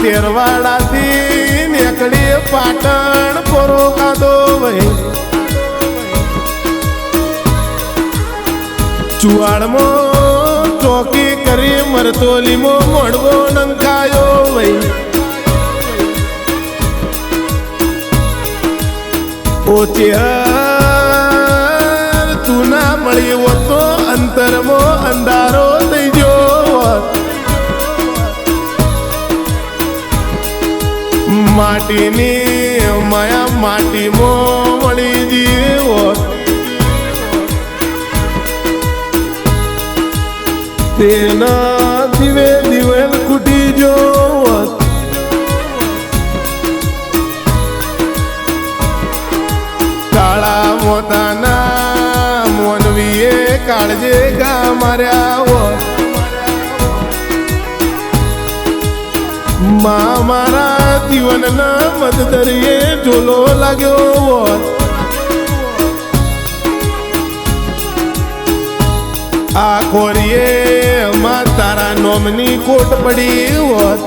તેરવાડાથી નીકળી પાટણ પોરો કાદો ભાઈ ચુવાડમાં ચોકી કરી મરતોલીમાં મોડવો નંખાયો ભાઈ ઓચે તું ના મળી હોત તો અંતરમાં અંધારો થઈ ગયો માટીની માયા માટીમાં મળી જીવો તેના દિવે દિવેલ ખૂટી જો કાળા મોતાના મોનવીએ કાળજે ગા માર્યા હોત માં મારા જીવનના મદદરીએ ઝોલો લાગ્યો હોત આ ખોરીએ માં તારા નોમની કોટ પડી હોત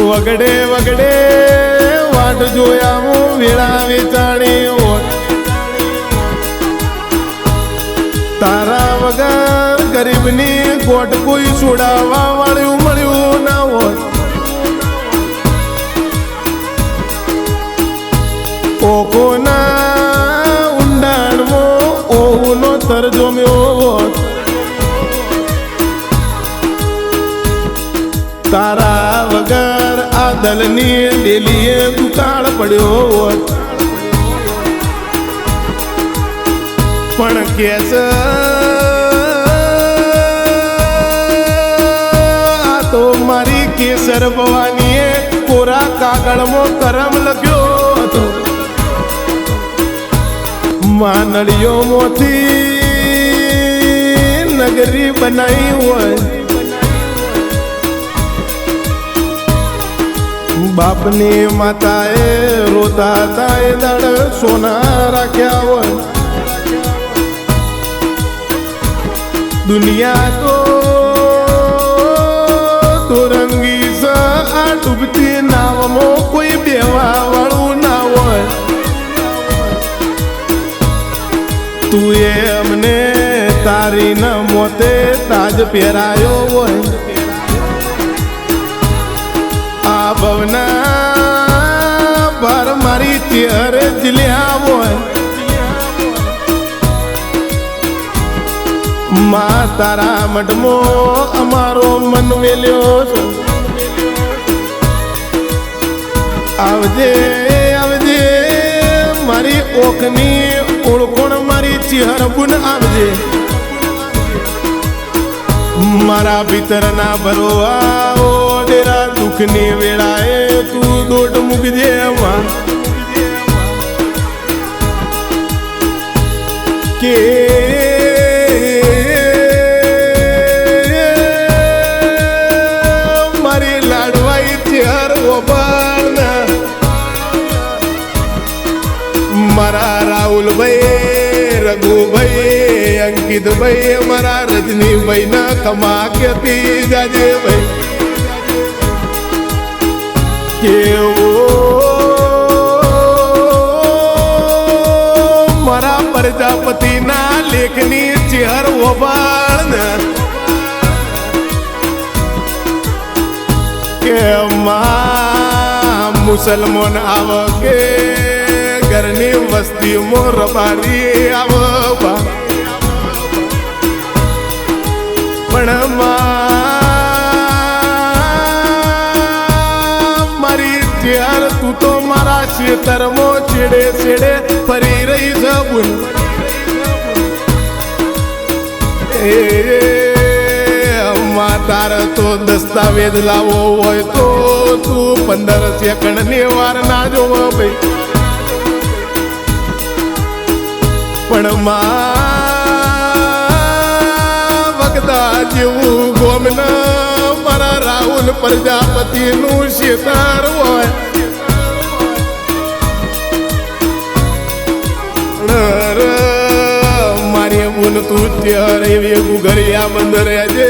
વગડે વગડે વાટ જોયા હું વેળા વેચાણી હોત તારા વગર ગરીબની કોટ કોઈ છોડાવવા વાળું મળ્યું ના હોત ઓકોના ઊંડાણમાં ઓહુનો તરજમ્યો હોત તારા વગર આ દલની ડેલીએ દુકાળ પડ્યો હોત પણ કેસ આ તો મારી કેસર ભવાનીએ કોરા કાગળમાં કરમ લખ્યો હતો માનડીઓમાંથી નગરી બનાવી હોય બાપની માતાએ રોતા હતા એ દળ સોના રાખ્યા હોય દુનિયા તો રંગી સ આ ડૂબતી નાવમાં કોઈ બેવા વાળું ના હોય તું એમને તારી ન મોતે તાજ પહેરાયો હોય આ ભવના પર મારી ચહેરે જીલ્યા હોય માં તારા મઢમાં અમારો મન વેલ્યો છે આવજે આવજે મારી ઓખની ઓળખોણ મારી ચહેર બુન આવજે મારા ભીતરના ભરોવા ઓ ડેરા દુઃખની વેળાએ તું દોટ મૂકજે કે મારી લાડવાઈ ચહેર ઓબાણ મારા રાહુલભાઈ રઘુભાઈ અંકિતભાઈ મારા રજનીભાઈ ના ખમા કેતી જાજે ભાઈ કેવો મારા પ્રજાપતિના લેખની ચહેર ઓબાળ કે માં મુસલમાન આવ કે ઘરની વસ્તીમાં રબારી આવ પણ મારી ચહેર તું તો મારા ખેતરમાં છેડે છેડે ફરી રહી છે તાર તો દસ્તાવેજ લાવો હોય તો તું 15 સેકન્ડની વાર ના જોવો ભાઈ પણ વગદા જેવું ગોમના મારા રાહુલ પ્રજાપતિનું શેતાર હોય મારી બુન તું ત્યારે ગુગરિયા બંધ રહેજે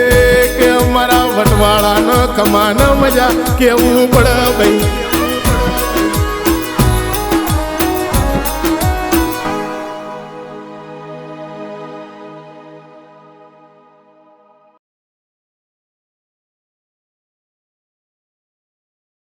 કે મારા વટવાળાનો કમાન મજા કેવું પડે ભાઈ